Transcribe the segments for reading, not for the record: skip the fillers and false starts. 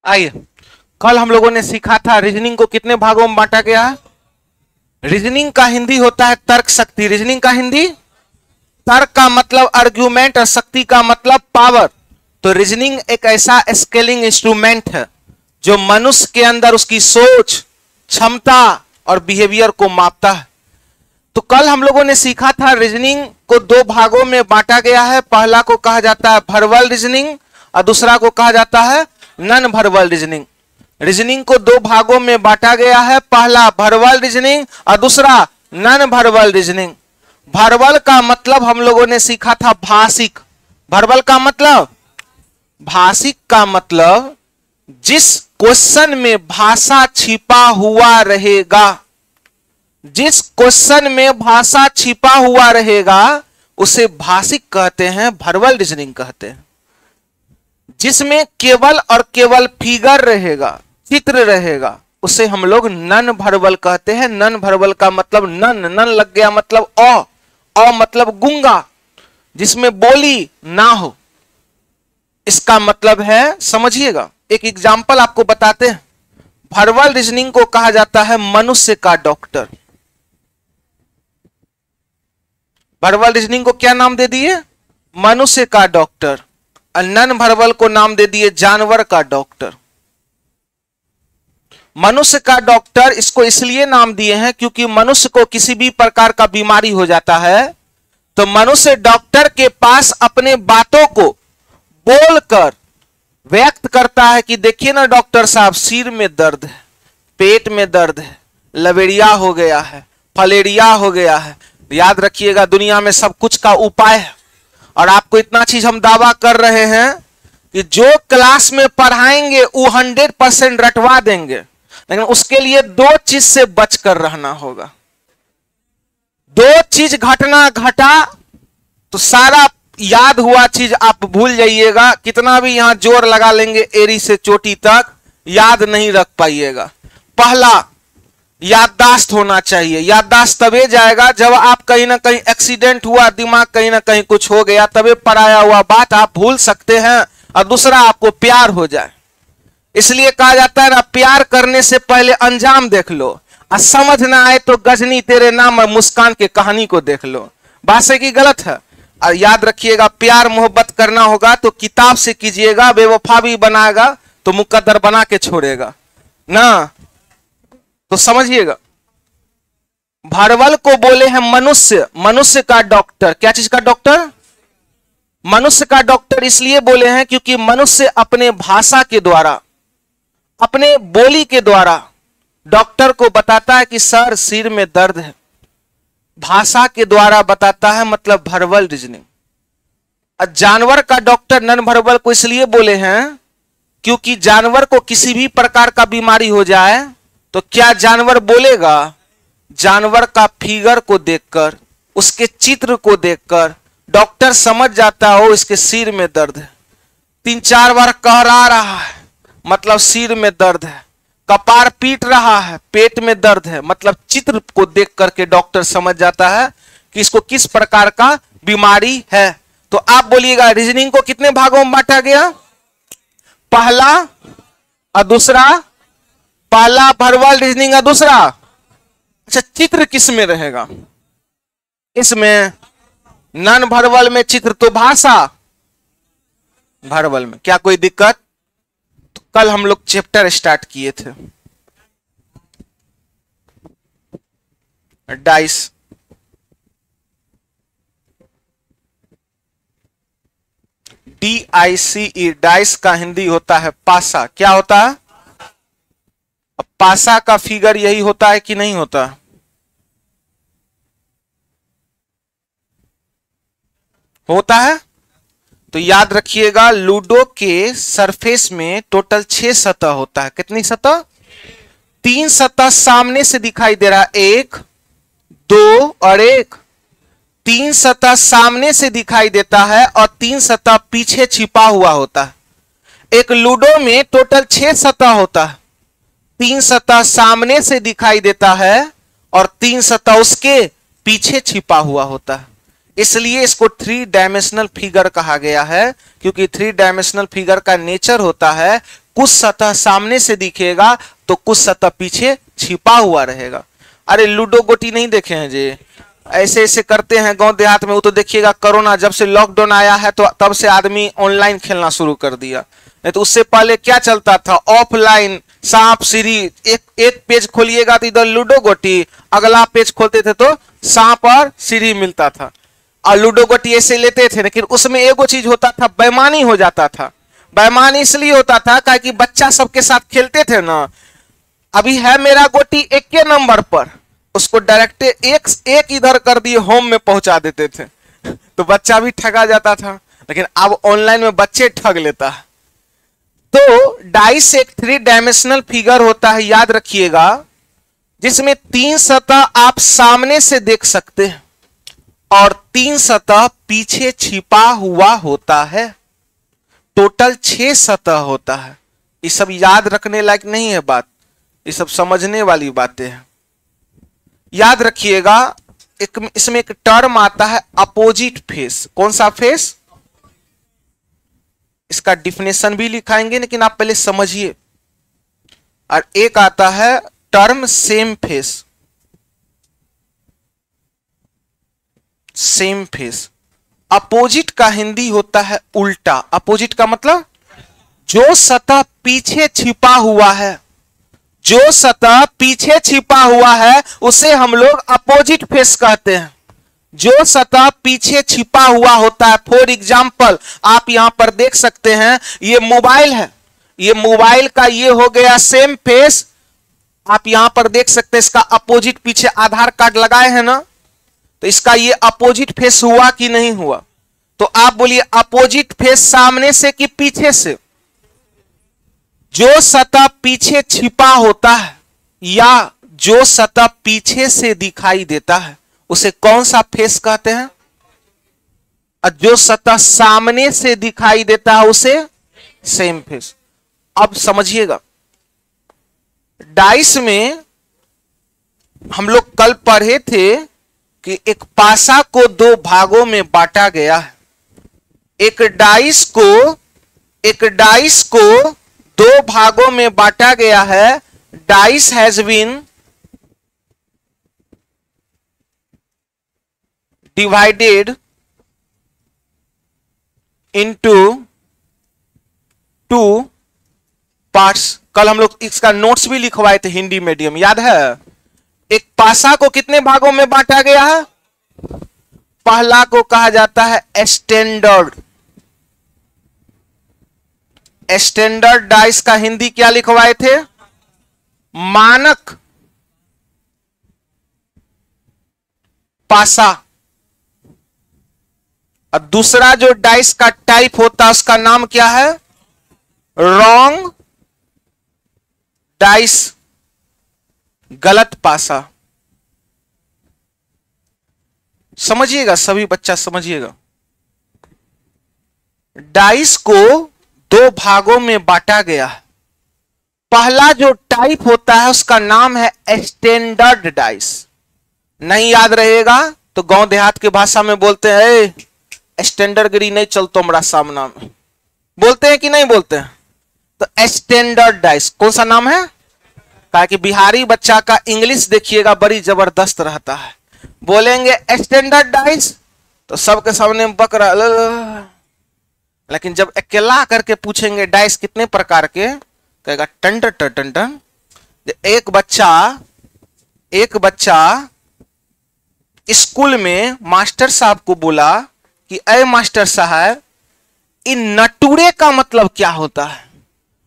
आइए, कल हम लोगों ने सीखा था रीजनिंग को कितने भागों में बांटा गया है। रीजनिंग का हिंदी होता है तर्क शक्ति। रीजनिंग का हिंदी, तर्क का मतलब आर्ग्यूमेंट और शक्ति का मतलब पावर। तो रीजनिंग एक ऐसा स्केलिंग इंस्ट्रूमेंट है जो मनुष्य के अंदर उसकी सोच, क्षमता और बिहेवियर को मापता है। तो कल हम लोगों ने सीखा था रीजनिंग को दो भागों में बांटा गया है। पहला को कहा जाता है वर्बल रीजनिंग और दूसरा को कहा जाता है नॉन वर्बल रीजनिंग। रीजनिंग को दो भागों में बांटा गया है, पहला वर्बल रीजनिंग और दूसरा नॉन वर्बल रीजनिंग। वर्बल का मतलब हम लोगों ने सीखा था भाषिक। वर्बल का मतलब, भाषिक का मतलब जिस क्वेश्चन में भाषा छिपा हुआ रहेगा, जिस क्वेश्चन में भाषा छिपा हुआ रहेगा उसे भाषिक कहते हैं, वर्बल रीजनिंग कहते हैं। जिसमें केवल और केवल फिगर रहेगा, चित्र रहेगा, उसे हम लोग नॉन वर्बल कहते हैं। नॉन वर्बल का मतलब नन लग गया मतलब अ मतलब गूंगा, जिसमें बोली ना हो, इसका मतलब है, समझिएगा। एक एग्जांपल आपको बताते हैं। वर्बल रीजनिंग को कहा जाता है मनुष्य का डॉक्टर। वर्बल रीजनिंग को क्या नाम दे दिए? मनुष्य का डॉक्टर। और नॉन वर्बल को नाम दे दिए जानवर का डॉक्टर। मनुष्य का डॉक्टर इसको इसलिए नाम दिए हैं क्योंकि मनुष्य को किसी भी प्रकार का बीमारी हो जाता है तो मनुष्य डॉक्टर के पास अपने बातों को बोलकर व्यक्त करता है कि देखिए ना डॉक्टर साहब, सिर में दर्द है, पेट में दर्द है, लवेरिया हो गया है, फलेरिया हो गया है। याद रखिएगा, दुनिया में सब कुछ का उपाय है। और आपको इतना चीज हम दावा कर रहे हैं कि जो क्लास में पढ़ाएंगे वो 100% रटवा देंगे, लेकिन उसके लिए दो चीज से बचकर रहना होगा। दो चीज घटना घटा तो सारा याद हुआ चीज आप भूल जाइएगा। कितना भी यहां जोर लगा लेंगे एड़ी से चोटी तक, याद नहीं रख पाइएगा। पहला, याददाश्त होना चाहिए। याददाश्त तबे जाएगा जब आप कहीं ना कहीं एक्सीडेंट हुआ, दिमाग कहीं ना कहीं कुछ हो गया, तबे पढ़ाया हुआ बात आप भूल सकते हैं। और दूसरा, आपको प्यार हो जाए। इसलिए कहा जाता है ना, प्यार करने से पहले अंजाम देख लो, और समझ ना आए तो गजनी तेरे नाम और मुस्कान के कहानी को देख लो। बात सही की गलत है? और याद रखिएगा, प्यार मोहब्बत करना होगा तो किताब से कीजिएगा। बेवफा भी बनाएगा तो मुकद्दर बना के छोड़ेगा ना, तो समझिएगा। वर्बल को बोले हैं मनुष्य, मनुष्य का डॉक्टर। क्या चीज का डॉक्टर? मनुष्य का डॉक्टर इसलिए बोले हैं क्योंकि मनुष्य अपने भाषा के द्वारा, अपने बोली के द्वारा डॉक्टर को बताता है कि सर सिर में दर्द है। भाषा के द्वारा बताता है, मतलब वर्बल रीजनिंग। जानवर का डॉक्टर नॉन वर्बल को इसलिए बोले हैं क्योंकि जानवर को किसी भी प्रकार का बीमारी हो जाए तो क्या जानवर बोलेगा? जानवर का फिगर को देखकर, उसके चित्र को देखकर डॉक्टर समझ जाता हो इसके सिर में दर्द है। 3-4 बार कहरा रहा है, मतलब सिर में दर्द है। कपार पीट रहा है, पेट में दर्द है, मतलब चित्र को देख करके डॉक्टर समझ जाता है कि इसको किस प्रकार का बीमारी है। तो आप बोलिएगा रीजनिंग को कितने भागों में बांटा गया? पहला और दूसरा, पहला वर्बल रीजनिंग और दूसरा, अच्छा चित्र किस में रहेगा? इसमें नॉन वर्बल में चित्र, तो भाषा वर्बल में। क्या कोई दिक्कत? तो कल हम लोग चैप्टर स्टार्ट किए थे डाइस। DICE, डाइस का हिंदी होता है पासा। क्या होता है? अब पासा का फिगर यही होता है कि नहीं होता? होता है। तो याद रखिएगा, लूडो के सरफेस में टोटल 6 सतह होता है। कितनी सतह? 3 सतह सामने से दिखाई दे रहा है, 1, 2 और 1। 3 सतह सामने से दिखाई देता है और 3 सतह पीछे छिपा हुआ होता है। एक लूडो में टोटल 6 सतह होता है। 3 सतह सामने से दिखाई देता है और 3 सतह उसके पीछे छिपा हुआ होता है। इसलिए इसको 3 डायमेंशनल फिगर कहा गया है, क्योंकि 3 डायमेंशनल फिगर का नेचर होता है कुछ सतह सामने से दिखेगा तो कुछ सतह पीछे छिपा हुआ रहेगा। अरे लूडो गोटी नहीं देखे हैं जी, ऐसे ऐसे करते हैं गांव देहात में। वो तो देखिएगा कोरोना जब से लॉकडाउन आया है तो तब से आदमी ऑनलाइन खेलना शुरू कर दिया, नहीं तो उससे पहले क्या चलता था, ऑफलाइन सांप सीढ़ी। एक पेज खोलिएगा तो इधर लूडो गोटी, अगला पेज खोलते थे तो सांप और सीढ़ी मिलता था, और लूडो गोटी ऐसे लेते थे। लेकिन उसमें एगो चीज होता था, बेईमानी हो जाता था। बेईमानी इसलिए होता था कि बच्चा सबके साथ खेलते थे ना, अभी है मेरा गोटी एक के नंबर पर, उसको डायरेक्ट एक इधर कर दिए होम में पहुंचा देते थे, तो बच्चा भी ठगा जाता था। लेकिन अब ऑनलाइन में बच्चे ठग लेता है। तो डाइस एक 3 डायमेंशनल फिगर होता है, याद रखिएगा, जिसमें 3 सतह आप सामने से देख सकते हैं और 3 सतह पीछे छिपा हुआ होता है। टोटल 6 सतह होता है। ये सब याद रखने लायक नहीं है बात, ये सब समझने वाली बातें हैं। याद रखिएगा, इसमें एक टर्म आता है अपोजिट फेस। कौन सा फेस? इसका डिफिनेशन भी लिखाएंगे, लेकिन आप पहले समझिए। और एक आता है term same face. Same face opposite का हिंदी होता है उल्टा। अपोजिट का मतलब जो सतह पीछे छिपा हुआ है, जो सतह पीछे छिपा हुआ है उसे हम लोग अपोजिट फेस कहते हैं। जो सतह पीछे छिपा हुआ होता है, फॉर एग्जाम्पल आप यहां पर देख सकते हैं, ये मोबाइल है, ये मोबाइल का ये हो गया सेम फेस। आप यहां पर देख सकते हैं इसका अपोजिट पीछे आधार कार्ड लगाए हैं ना, तो इसका ये अपोजिट फेस हुआ कि नहीं हुआ? तो आप बोलिए अपोजिट फेस सामने से कि पीछे से? जो सतह पीछे छिपा होता है या जो सतह पीछे से दिखाई देता है उसे कौन सा फेस कहते हैं? और जो सतह सामने से दिखाई देता है उसे सेम फेस। अब समझिएगा, डाइस में हम लोग कल पढ़े थे कि एक पासा को 2 भागों में बांटा गया है। एक डाइस को 2 भागों में बांटा गया है। Dice has been divided into 2 parts. कल हम लोग इसका नोट्स भी लिखवाए थे हिंदी मीडियम, याद है? एक पासा को कितने भागों में बांटा गया है? पहला को कहा जाता है स्टैंडर्ड। स्टैंडर्ड डाइस का हिंदी क्या लिखवाए थे? मानक पासा। और दूसरा जो डाइस का टाइप होता है उसका नाम क्या है? रॉन्ग डाइस, गलत पासा। समझिएगा सभी बच्चा, समझिएगा। डाइस को 2 भागों में बांटा गया है। पहला जो टाइप होता है उसका नाम है स्टैंडर्ड डाइस। नहीं याद रहेगा तो गांव देहात की भाषा में बोलते हैं, स्टैंडर्ड गिरी नहीं चलतो हमारा सामना में। बोलते हैं कि नहीं बोलते हैं? तो स्टैंडर्ड डाइस कौन सा नाम है? कहा कि बिहारी बच्चा का इंग्लिश देखिएगा बड़ी जबरदस्त रहता है। बोलेंगे स्टैंडर्ड डाइस तो सबके सामने बकरा, लेकिन जब अकेला करके पूछेंगे डाइस कितने प्रकार के, कहेगा टन टन टन टन। एक बच्चा स्कूल में मास्टर साहब को बोला कि अय मास्टर साहब, इन नटूरे का मतलब क्या होता है?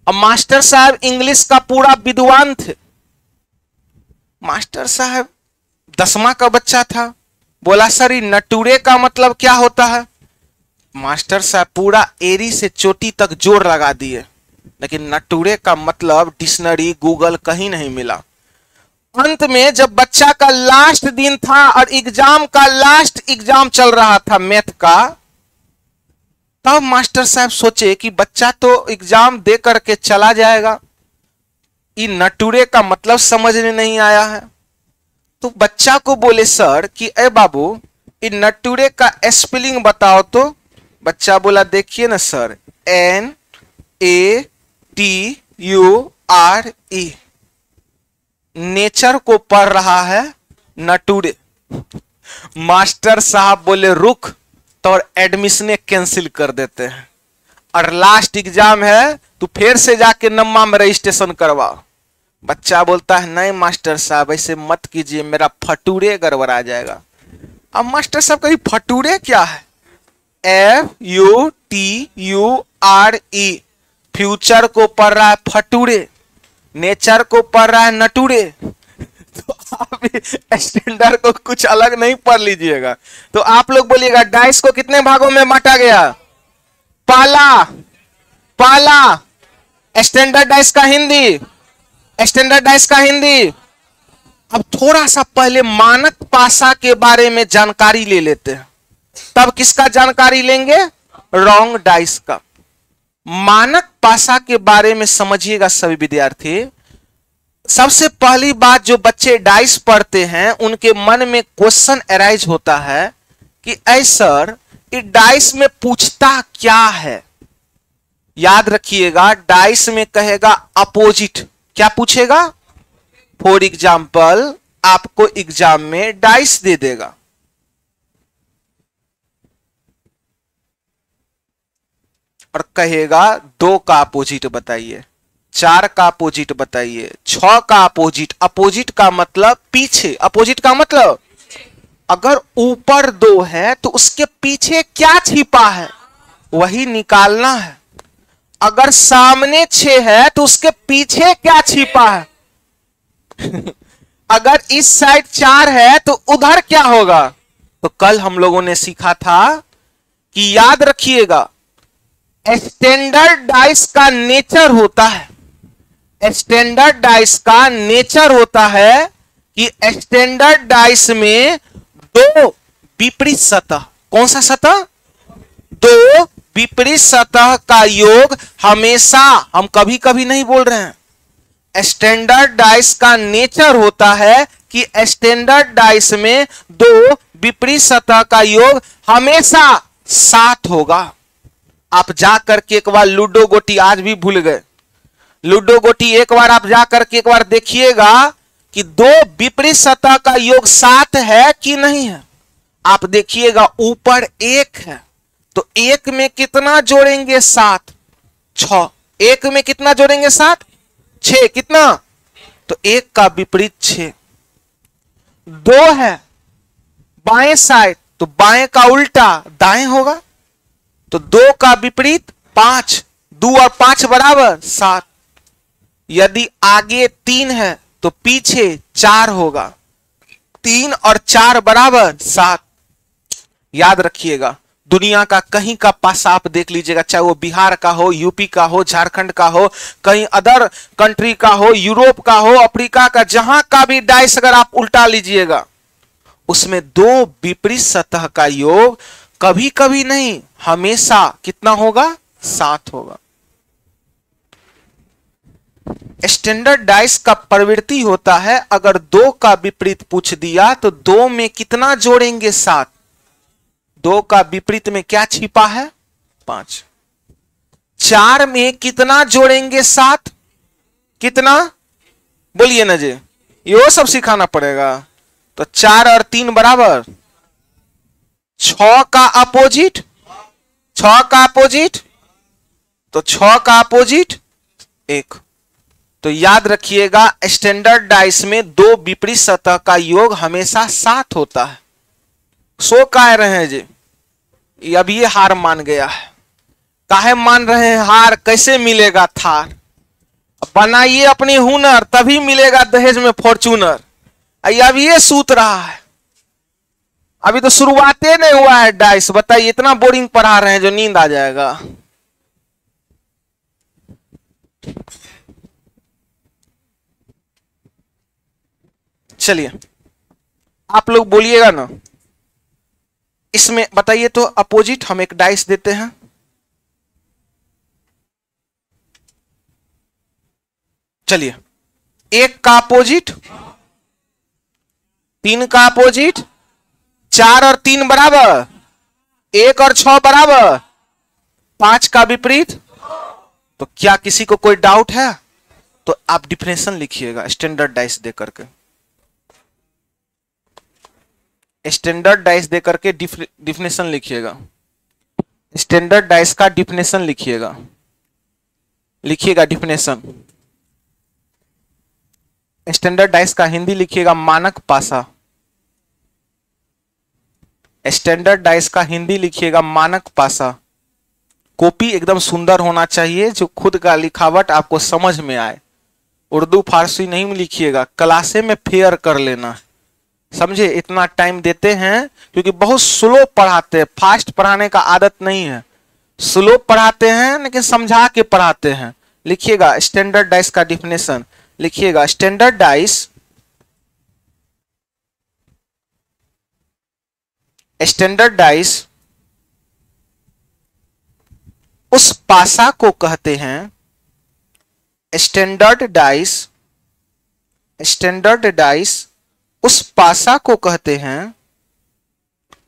अब मास्टर साहब इंग्लिश का पूरा विद्वान थे। मास्टर साहब 10वां का बच्चा था, बोला सर ये नटूरे का मतलब क्या होता है? मास्टर साहब पूरा एरी से चोटी तक जोर लगा दिए, लेकिन नटूरे का मतलब डिक्शनरी गूगल कहीं नहीं मिला। अंत में जब बच्चा का लास्ट दिन था और एग्जाम का लास्ट एग्जाम चल रहा था मैथ का, तब मास्टर साहब सोचे कि बच्चा तो एग्जाम दे करके चला जाएगा, ये नटूरे का मतलब समझ में नहीं आया है। तो बच्चा को बोले सर कि ए बाबू, ये नटूरे का स्पेलिंग बताओ। तो बच्चा बोला देखिए ना सर, NATURE। NATURE, नेचर को पढ़ रहा है नटूरे। मास्टर साहब बोले रुक, तो एडमिशन कैंसिल कर देते हैं, और लास्ट एग्जाम है तो फिर से जाके नम्मा में रजिस्ट्रेशन करवाओ। बच्चा बोलता है नहीं मास्टर साहब ऐसे मत कीजिए, मेरा फटूरे गड़बड़ा जाएगा। अब मास्टर साहब कहीं फटूरे क्या है? FUTURE, फ्यूचर को पढ़ रहा है फटूरे, नेचर को पढ़ रहा है नटूरे। तो आप स्टैंडर्ड को कुछ अलग नहीं पढ़ लीजिएगा। तो आप लोग बोलिएगा डाइस को कितने भागों में बांटा गया? पाला, पाला। स्टैंडर्ड डाइस का हिंदी, स्टैंडर्ड डाइस का हिंदी। अब थोड़ा सा पहले मानक पासा के बारे में जानकारी ले लेते हैं, तब किसका जानकारी लेंगे? रॉन्ग डाइस का। मानक पासा के बारे में समझिएगा सभी विद्यार्थी। सबसे पहली बात, जो बच्चे डाइस पढ़ते हैं उनके मन में क्वेश्चन अराइज होता है कि ऐ सर ये डाइस में पूछता क्या है? याद रखिएगा डाइस में कहेगा अपोजिट। क्या पूछेगा? फॉर एग्जाम्पल आपको एग्जाम में डाइस दे देगा, और कहेगा 2 का अपोजिट बताइए, 4 का अपोजिट बताइए, 6 का अपोजिट। अपोजिट का मतलब पीछे, अपोजिट का मतलब अगर ऊपर 2 है तो उसके पीछे क्या छिपा है वही निकालना है। अगर सामने 6 है तो उसके पीछे क्या छिपा है। अगर इस साइड 4 है तो उधर क्या होगा। तो कल हम लोगों ने सीखा था कि याद रखिएगा स्टैंडर्ड डाइस का नेचर होता है, स्टैंडर्ड डाइस का नेचर होता है कि स्टैंडर्ड डाइस में 2 विपरीत सतह, कौन सा सतह? 2 विपरीत सतह का योग हमेशा, हम कभी कभी नहीं बोल रहे हैं, स्टैंडर्ड डाइस का नेचर होता है कि स्टैंडर्ड डाइस में 2 विपरीत सतह का योग हमेशा 7 होगा। आप जा करके एक बार लूडो गोटी, आज भी भूल गए, लूडो गोटी एक बार आप जा करके एक बार देखिएगा कि 2 विपरीत सतह का योग 7 है कि नहीं है। आप देखिएगा ऊपर 1 है तो 1 में कितना जोड़ेंगे? 7, 6। 1 में कितना जोड़ेंगे? 7, 6, कितना? तो 1 का विपरीत 6। 2 है बाएं साइड तो बाएं का उल्टा दाएं होगा, तो 2 का विपरीत 5, 2 और 5 बराबर 7। यदि आगे 3 है तो पीछे 4 होगा, 3 और 4 बराबर 7। याद रखिएगा दुनिया का कहीं का पासा आप देख लीजिएगा, चाहे वो बिहार का हो, यूपी का हो, झारखंड का हो, कहीं अदर कंट्री का हो, यूरोप का हो, अफ्रीका का, जहां का भी डाइस अगर आप उल्टा लीजिएगा उसमें 2 विपरीत सतह का योग कभी कभी नहीं हमेशा कितना होगा? 7 होगा। स्टैंडर्ड डाइस का प्रवृत्ति होता है अगर 2 का विपरीत पूछ दिया तो 2 में कितना जोड़ेंगे? 7। 2 का विपरीत में क्या छिपा है? 5। 4 में कितना जोड़ेंगे? 7। कितना? बोलिए ना जी, ये सब सिखाना पड़ेगा। तो 4 और 3 बराबर 6 का अपोजिट, 6 का अपोजिट, तो 6 का अपोजिट 1। तो याद रखिएगा स्टैंडर्ड डाइस में 2 विपरीत सतह का योग हमेशा 7 होता है। सो कह रहे हैं जी अब ये हार मान गया है। काहे मान रहे हैं हार? कैसे मिलेगा थार? बनाइए अपनी हुनर तभी मिलेगा दहेज में फॉर्चूनर। अब ये सूत रहा है, अभी तो शुरुआते नहीं हुआ है डाइस। बताइए इतना बोरिंग पढ़ा रहे हैं जो नींद आ जाएगा। चलिए आप लोग बोलिएगा ना, इसमें बताइए तो अपोजिट हम एक डाइस देते हैं। चलिए 1 का अपोजिट, 3 का अपोजिट, 4 और 3 बराबर, 1 और 6 बराबर, 5 का विपरीत। तो क्या किसी को कोई डाउट है? तो आप डिफिनेशन लिखिएगा स्टैंडर्डाइज दे करके, स्टैंडर्डाइज दे करके डिफिनेशन लिखिएगा, स्टैंडर्डाइज का डिफिनेशन लिखिएगा, लिखिएगा डिफिनेशन। स्टैंडर्डाइज का हिंदी लिखिएगा मानक पासा, स्टैंडर्डाइज का हिंदी लिखिएगा मानक पासा। कॉपी एकदम सुंदर होना चाहिए, जो खुद का लिखावट आपको समझ में आए। उर्दू फारसी नहीं लिखिएगा, क्लासे में फेयर कर लेना, समझे। इतना टाइम देते हैं क्योंकि बहुत स्लो पढ़ाते हैं, फास्ट पढ़ाने का आदत नहीं है, स्लो पढ़ाते हैं लेकिन समझा के पढ़ाते हैं। लिखिएगा स्टैंडर्डाइज का डिफिनेशन, लिखिएगा स्टैंडर्डाइज, स्टैंडर्डाइज उस पासा को कहते हैं, स्टैंडर्डाइज, स्टैंडर्डाइज उस पासा को कहते हैं,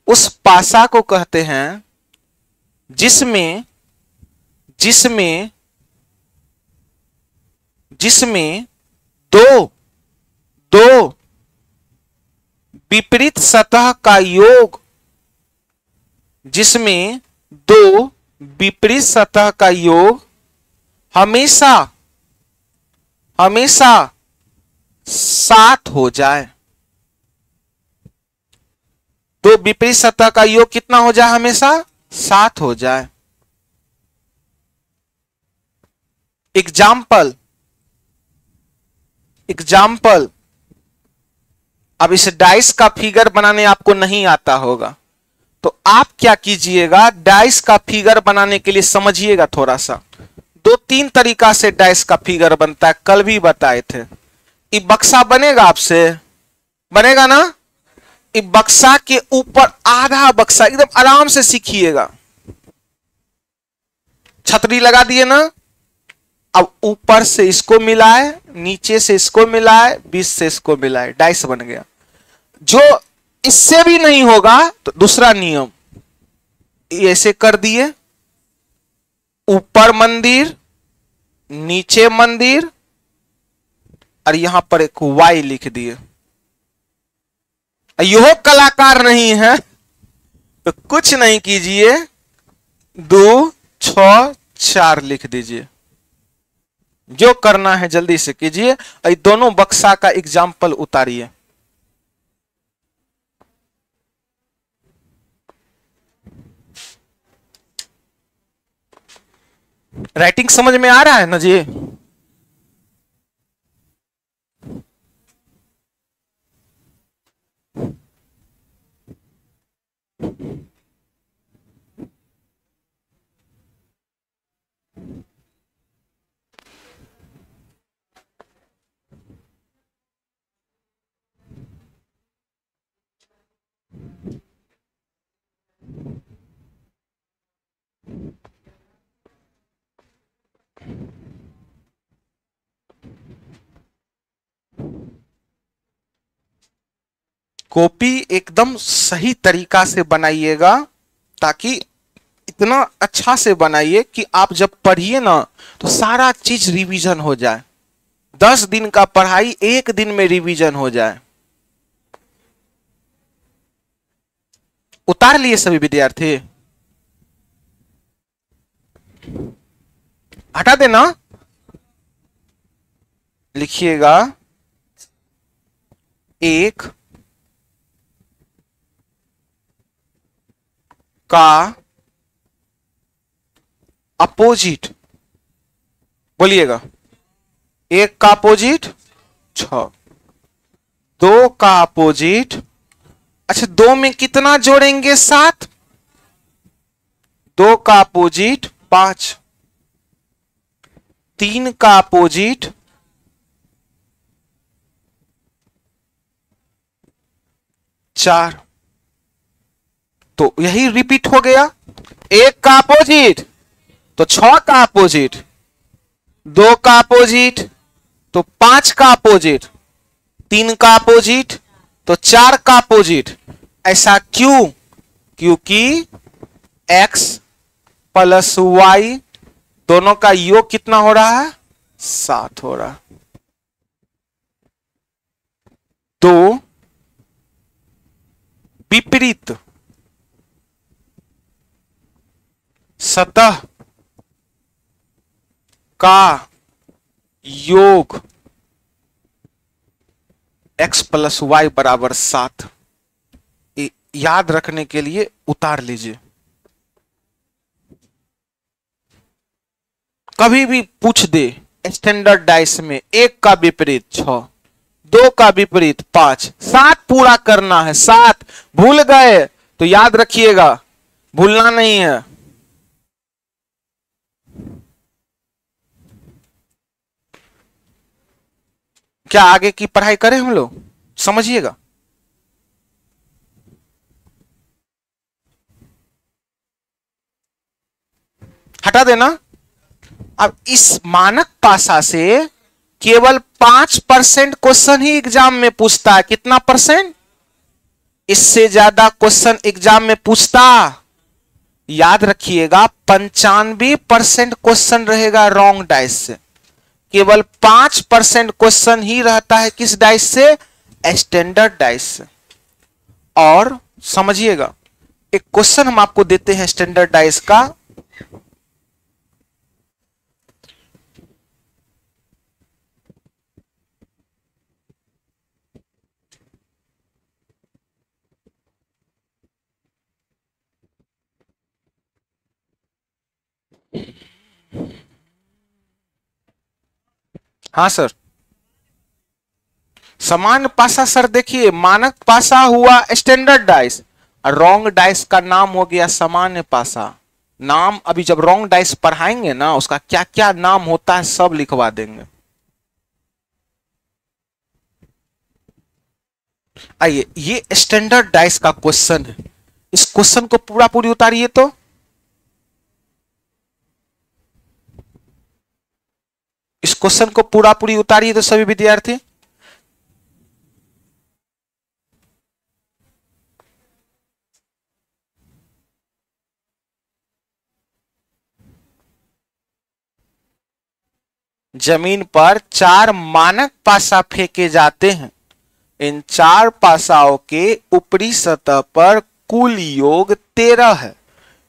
उस पासा को कहते हैं जिसमें जिसमें जिसमें दो दो विपरीत सतह का योग, जिसमें दो विपरीत सतह का योग हमेशा हमेशा सात हो जाए। दो विपरीत सतह का योग कितना हो जाए? हमेशा सात हो जाए। एग्जाम्पल, एग्जाम्पल, अब इस डाइस का फिगर बनाने आपको नहीं आता होगा तो आप क्या कीजिएगा, डाइस का फिगर बनाने के लिए समझिएगा थोड़ा सा। दो तीन तरीका से डाइस का फिगर बनता है, कल भी बताए थे। ये बक्सा बनेगा आपसे, बनेगा ना? ये बक्सा के ऊपर आधा बक्सा, एकदम आराम से सीखिएगा। छतरी लगा दिए ना, अब ऊपर से इसको मिलाए, नीचे से इसको मिलाए, बीच से इसको मिलाए, डाइस बन गया। जो इससे भी नहीं होगा तो दूसरा नियम, ऐसे कर दिए, ऊपर मंदिर, नीचे मंदिर, और यहां पर एक वाई लिख दिए। यह कलाकार नहीं है तो कुछ नहीं कीजिए, 2 6 4 लिख दीजिए। जो करना है जल्दी से कीजिए। दोनों बक्सा का एग्जाम्पल उतारिए। राइटिंग समझ में आ रहा है ना जी? कॉपी एकदम सही तरीका से बनाइएगा, ताकि इतना अच्छा से बनाइए कि आप जब पढ़िए ना तो सारा चीज रिवीजन हो जाए। 10 दिन का पढ़ाई 1 दिन में रिवीजन हो जाए। उतार लिए सभी विद्यार्थी? हटा देना। लिखिएगा 1 का अपोजिट, बोलिएगा। 1 का अपोजिट 6, 2 का अपोजिट, अच्छा 2 में कितना जोड़ेंगे? 7, 2 का अपोजिट 5, 3 का अपोजिट 4। तो यही रिपीट हो गया। 1 का अपोजिट तो 6 का अपोजिट, 2 का अपोजिट तो 5 का अपोजिट, 3 का अपोजिट तो 4 का अपोजिट। ऐसा क्यों? क्योंकि x प्लस y दोनों का योग कितना हो रहा है? 7 हो रहा। तो विपरीत सतह का योग x प्लस वाई बराबर 7। याद रखने के लिए उतार लीजिए। कभी भी पूछ दे स्टैंडर्ड डाइस में, 1 का विपरीत 6, 2 का विपरीत 5, 7 पूरा करना है। 7 भूल गए तो याद रखिएगा, भूलना नहीं है। क्या आगे की पढ़ाई करें हम लोग? समझिएगा। हटा देना। अब इस मानक पासा से केवल 5% क्वेश्चन ही एग्जाम में पूछता है। कितना परसेंट? इससे ज्यादा क्वेश्चन एग्जाम में पूछता, याद रखिएगा, 95% क्वेश्चन रहेगा रॉन्ग डाइस से। केवल 5% क्वेश्चन ही रहता है किस डाइस से? स्टैंडर्ड डाइस से। और समझिएगा, एक क्वेश्चन हम आपको देते हैं स्टैंडर्ड डाइस का। हाँ सर, सामान्य पासा सर देखिए, मानक पासा हुआ स्टैंडर्ड डाइस, रॉन्ग डाइस का नाम हो गया सामान्य पासा। नाम अभी जब रॉन्ग डाइस पढ़ाएंगे ना, उसका क्या क्या नाम होता है सब लिखवा देंगे। आइए, ये स्टैंडर्ड डाइस का क्वेश्चन है। इस क्वेश्चन को पूरा पूरी उतारिए। तो इस क्वेश्चन को पूरा पूरी उतारिए तो सभी विद्यार्थी। जमीन पर 4 मानक पासा फेंके जाते हैं। इन 4 पासाओं के ऊपरी सतह पर कुल योग 13 है,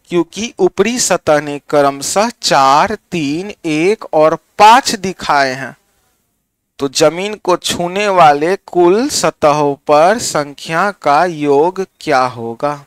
क्योंकि ऊपरी सतह ने क्रमशः 4, 3, 1 और 5 दिखाए हैं। तो जमीन को छूने वाले कुल सतहों पर संख्या का योग क्या होगा?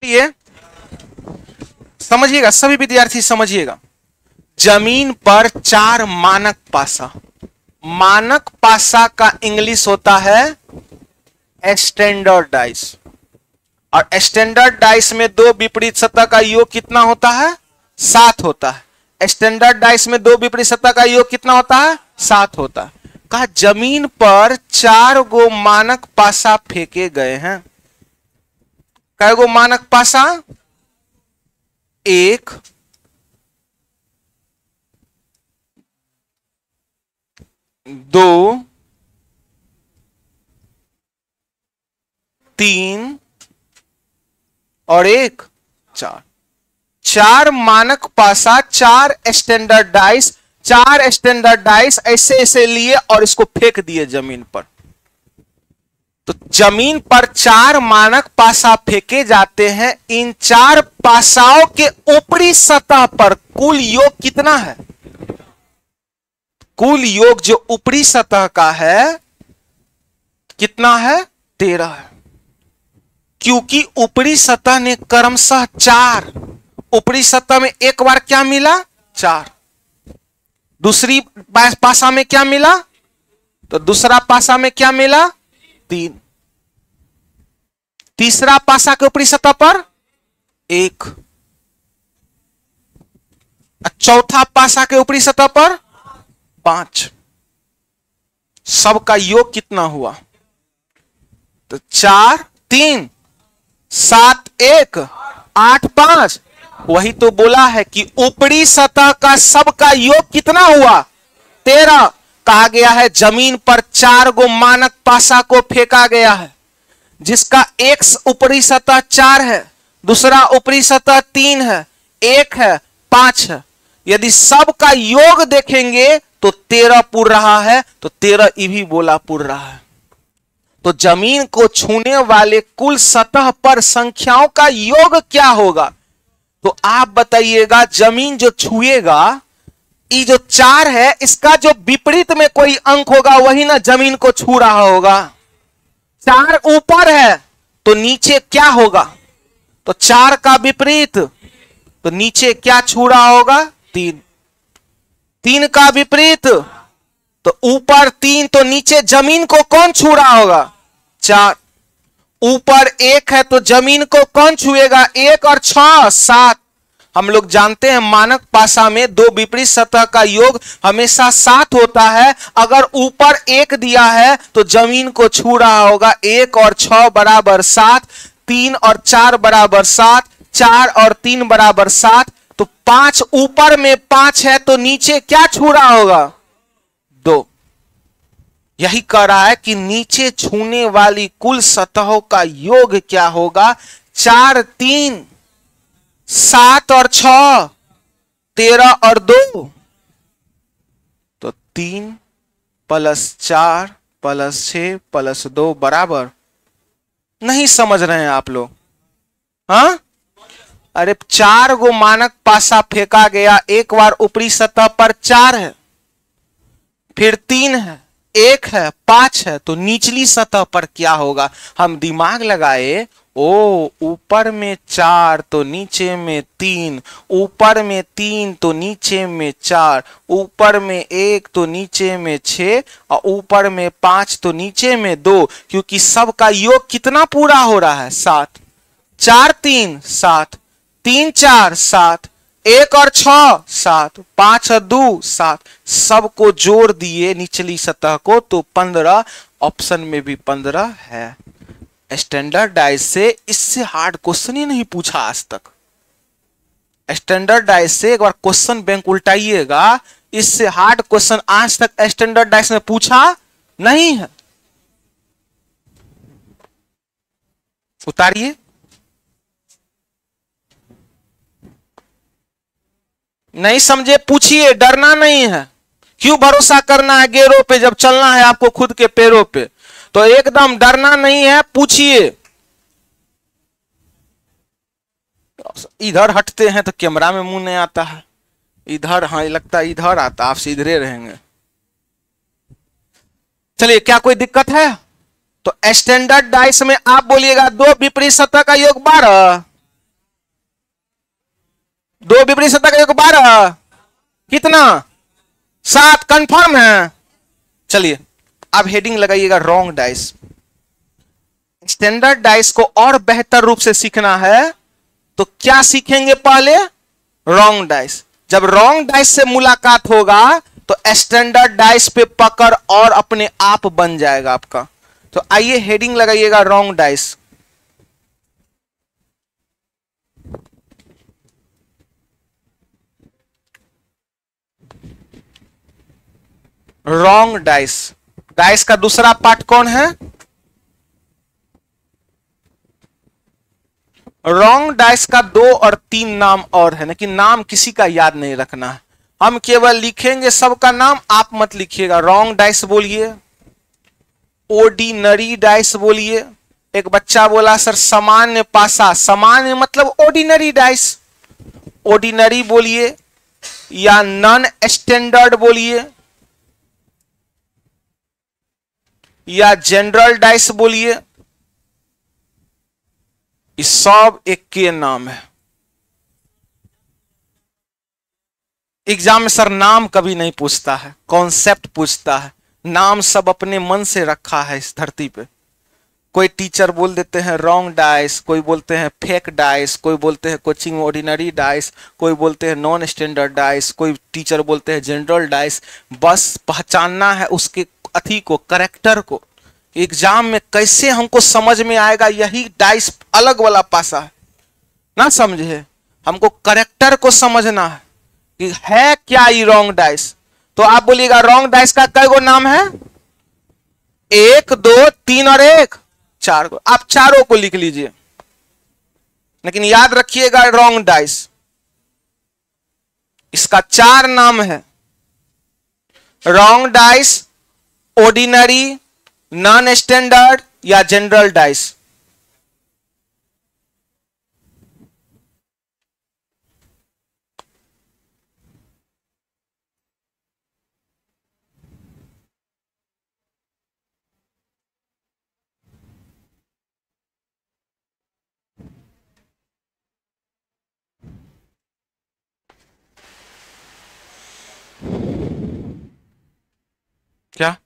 ये समझिएगा, सभी विद्यार्थी समझिएगा। जमीन पर 4 मानक पासा, मानक पासा का इंग्लिश होता है स्टैंडर्ड डाइस, और स्टैंडर्ड डाइस में 2 विपरीत सतह का योग कितना होता है? 7 होता है। स्टैंडर्ड डाइस में 2 विपरीत सतह का योग कितना होता है? 7 होता है। कहा जमीन पर 4 गो मानक पासा फेंके गए हैं। कै गो मानक पासा? 1, 2, 3 और 1, 4। 4 मानक पासा, 4 स्टैंडर्ड डाइस, 4 स्टैंडर्ड डाइस ऐसे ऐसे लिए और इसको फेंक दिए जमीन पर। तो जमीन पर 4 मानक पासा फेंके जाते हैं। इन 4 पासाओं के ऊपरी सतह पर कुल योग कितना है? कुल योग जो ऊपरी सतह का है कितना है? 13 है। क्योंकि ऊपरी सतह ने क्रमशः 4, ऊपरी सतह में एक बार क्या मिला? 4। दूसरी पासा में क्या मिला? तो दूसरा पासा में क्या मिला? 3। तीसरा पासा के ऊपरी सतह पर 1। चौथा पासा के ऊपरी सतह पर 5। सबका योग कितना हुआ? तो 4, 3, 7, 1, 8, 5। वही तो बोला है कि ऊपरी सतह का सबका योग कितना हुआ? 13। कहा गया है जमीन पर 4 गो मानक पासा को फेंका गया है, जिसका एक ऊपरी सतह 4 है, दूसरा ऊपरी सतह 3 है, 1 है, 5 है। यदि सबका योग देखेंगे तो 13 पुर रहा है, तो 13 ई भी बोला पुर रहा है। तो जमीन को छूने वाले कुल सतह पर संख्याओं का योग क्या होगा? तो आप बताइएगा। जमीन जो छुएगा, ये जो 4 है, इसका जो विपरीत में कोई अंक होगा वही ना जमीन को छू रहा होगा। 4 ऊपर है तो नीचे क्या होगा? तो 4 का विपरीत, तो नीचे क्या छू रहा होगा? 3। 3 का विपरीत, तो ऊपर 3, तो नीचे जमीन को कौन छू रहा होगा? 4। ऊपर 1 है तो जमीन को कौन छुएगा? 1 और 6, 7। हम लोग जानते हैं मानक पासा में 2 विपरीत सतह का योग हमेशा 7 होता है। अगर ऊपर 1 दिया है तो जमीन को छू रहा होगा। 1 और 6 बराबर 7, 3 और 4 बराबर 7, 4 और 3 बराबर 7। तो 5 ऊपर में 5 है तो नीचे क्या छू रहा होगा? 2। यही कह रहा है कि नीचे छूने वाली कुल सतहों का योग क्या होगा? 4, 3, 7 और 6, 13 और 2। तो 3 + 4 + 6 + 2 बराबर, नहीं समझ रहे हैं आप लोग? हाँ, अरे 4 गो मानक पासा फेंका गया। एक बार ऊपरी सतह पर 4 है, फिर 3 है, 1 है, 5 है, तो निचली सतह पर क्या होगा? हम दिमाग लगाए। ओ, ऊपर में 4 तो नीचे में 3, ऊपर में 3 तो नीचे में 4, ऊपर में 1 तो नीचे में 6, और ऊपर में 5 तो नीचे में 2। क्योंकि सबका योग कितना पूरा हो रहा है? 7। 4, 3, 7, 3, 4, 7, 1 और 6, 7, 5 और 2, 7। सबको जोड़ दिए निचली सतह को तो 15। ऑप्शन में भी 15 है। स्टैंडर्ड डाइस से इससे हार्ड क्वेश्चन ही नहीं पूछा आज तक। स्टैंडर्ड डाइस से एक बार क्वेश्चन बैंक उल्टाइएगा, इससे हार्ड क्वेश्चन आज तक स्टैंडर्ड डाइस में पूछा नहीं है। उतारिए। नहीं समझे पूछिए, डरना नहीं है। क्यों भरोसा करना है गेरों पे जब चलना है आपको खुद के पैरों पे? तो एकदम डरना नहीं है, पूछिए। इधर हटते हैं तो कैमरा में मुंह नहीं आता है, इधर हाँ लगता है इधर आता, आप सीधे रहेंगे। चलिए, क्या कोई दिक्कत है? तो स्टैंडर्ड डाइस में आप बोलिएगा 2 विपरीत सतह का योग 12, 2 विपरीत शतक 1 12, कितना 7, कंफर्म है। चलिए अब हेडिंग लगाइएगा रॉन्ग डाइस। स्टैंडर्ड डाइस को और बेहतर रूप से सीखना है तो क्या सीखेंगे? पहले रॉन्ग डाइस। जब रॉन्ग डाइस से मुलाकात होगा तो स्टैंडर्ड डाइस पे पकड़ और अपने आप बन जाएगा आपका। तो आइए हेडिंग लगाइएगा wrong dice. Wrong dice. Dice का दूसरा पार्ट कौन है? रॉन्ग डाइस का 2 और 3 नाम और है, लेकिन नाम किसी का याद नहीं रखना है। हम केवल लिखेंगे सबका नाम, आप मत लिखिएगा। रॉन्ग डाइस बोलिए, ऑर्डिनरी डाइस बोलिए। एक बच्चा बोला सर सामान्य पासा, सामान्य मतलब ऑर्डिनरी डाइस, ऑर्डिनरी बोलिए या नॉन स्टैंडर्ड बोलिए या जनरल डाइस बोलिए। इस सब एक के नाम है। एग्जाम में सर नाम कभी नहीं पूछता है, कॉन्सेप्ट पूछता है। नाम सब अपने मन से रखा है इस धरती पे। कोई टीचर बोल देते हैं रॉन्ग डाइस, कोई बोलते हैं फेक डाइस, कोई बोलते हैं कोचिंग में ऑर्डिनरी डाइस, कोई बोलते हैं नॉन स्टैंडर्ड डाइस, कोई टीचर बोलते हैं जनरल डाइस। बस पहचानना है उसके अथी को, करेक्टर को। एग्जाम में कैसे हमको समझ में आएगा, यही डाइस अलग वाला पासा है ना, समझे? हमको करेक्टर को समझना है कि है क्या ये रॉन्ग डाइस। तो आप बोलिएगा रॉन्ग डाइस का कई गो नाम है? 1 2 3 और 1, 4 गो। आप चारों को लिख लीजिए, लेकिन याद रखिएगा रॉन्ग डाइस इसका 4 नाम है। Wrong dice, ordinary, non standard या जनरल डाइस। क्या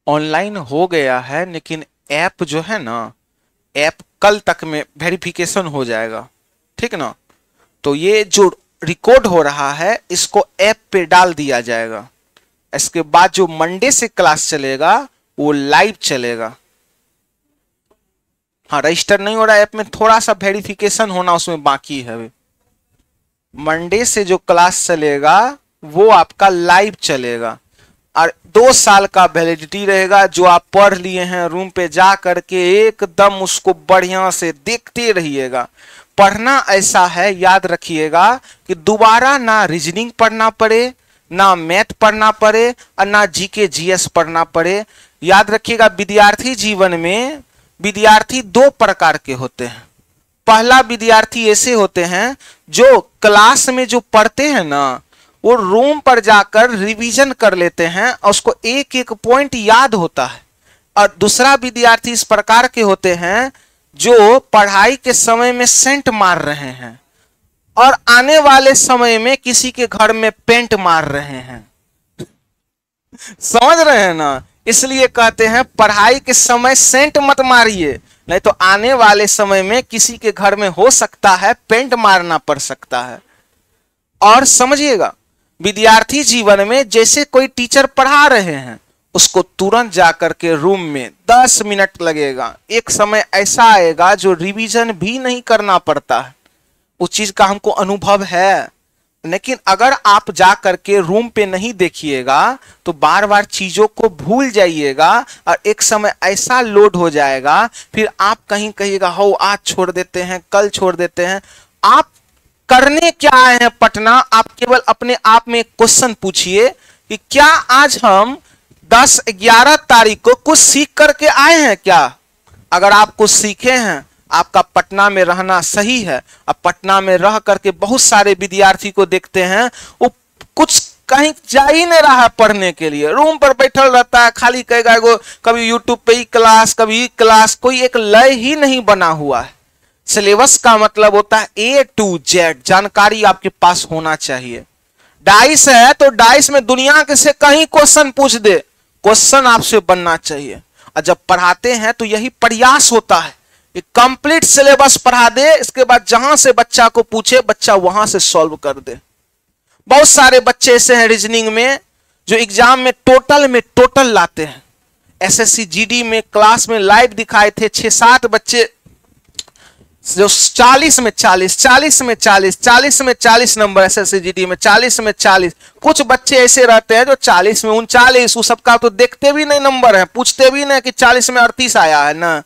ऑनलाइन हो गया है, लेकिन ऐप जो है ना, ऐप कल तक में वेरिफिकेशन हो जाएगा, ठीक ना? तो ये जो रिकॉर्ड हो रहा है इसको ऐप पे डाल दिया जाएगा। इसके बाद जो मंडे से क्लास चलेगा वो लाइव चलेगा। हाँ, रजिस्टर नहीं हो रहा है ऐप में, थोड़ा सा वेरिफिकेशन होना उसमें बाकी है। मंडे से जो क्लास चलेगा वो आपका लाइव चलेगा और 2 साल का वैलिडिटी रहेगा। जो आप पढ़ लिए हैं रूम पे जा करके एकदम उसको बढ़िया से देखते रहिएगा। पढ़ना ऐसा है, याद रखिएगा कि दोबारा ना रीजनिंग पढ़ना पड़े, ना मैथ पढ़ना पड़े और ना जीके जीएस पढ़ना पड़े। याद रखिएगा विद्यार्थी जीवन में विद्यार्थी 2 प्रकार के होते हैं। पहला विद्यार्थी ऐसे होते हैं जो क्लास में जो पढ़ते हैं ना वो रूम पर जाकर रिवीजन कर लेते हैं और उसको एक एक पॉइंट याद होता है। और दूसरा विद्यार्थी इस प्रकार के होते हैं जो पढ़ाई के समय में सेंट मार रहे हैं और आने वाले समय में किसी के घर में पेंट मार रहे हैं। समझ रहे हैं ना? इसलिए कहते हैं पढ़ाई के समय सेंट मत मारिए, नहीं तो आने वाले समय में किसी के घर में हो सकता है पेंट मारना पड़ सकता है। और समझिएगा विद्यार्थी जीवन में जैसे कोई टीचर पढ़ा रहे हैं उसको तुरंत जाकर के रूम में 10 मिनट लगेगा। एक समय ऐसा आएगा जो रिवीजन भी नहीं करना पड़ता है, उस चीज का हमको अनुभव है। लेकिन अगर आप जा करके रूम पे नहीं देखिएगा तो बार बार चीजों को भूल जाइएगा और एक समय ऐसा लोड हो जाएगा फिर आप कहीं कहिएगा हो आज छोड़ देते हैं, कल छोड़ देते हैं। आप करने क्या आए हैं पटना? आप केवल अपने आप में एक क्वेश्चन पूछिए कि क्या आज हम 10-11 तारीख को कुछ सीख करके आए हैं क्या? अगर आप कुछ सीखे हैं, आपका पटना में रहना सही है। अब पटना में रह करके बहुत सारे विद्यार्थी को देखते हैं वो कुछ कहीं जा ही नहीं रहा है पढ़ने के लिए, रूम पर बैठल रहता है, खाली कहेगा कभी यूट्यूब पे ही क्लास, कभी क्लास, कोई एक लय ही नहीं बना हुआ है। सिलेबस का मतलब होता है A to Z, जानकारी आपके पास होना चाहिए। डाइस है तो डाइस में दुनिया के से कहीं क्वेश्चन पूछ दे, क्वेश्चन आपसे बनना चाहिए। और जब पढ़ाते हैं तो यही प्रयास होता है, एक कंप्लीट सिलेबस पढ़ा दे, इसके बाद जहां से बच्चा को पूछे बच्चा वहां से सॉल्व कर दे। बहुत सारे बच्चे ऐसे हैं रीजनिंग में जो एग्जाम में टोटल लाते हैं। एसएससी जीडी में क्लास में लाइव दिखाए थे 6-7 बच्चे जो 40 में 40, 40 में 40, 40 में 40 नंबर, एसएससी जीडी में 40 में 40। कुछ बच्चे ऐसे रहते हैं जो 40 में 39, वो सबका तो देखते भी नहीं नंबर है, पूछते भी नहीं कि 40 में 38 आया है ना।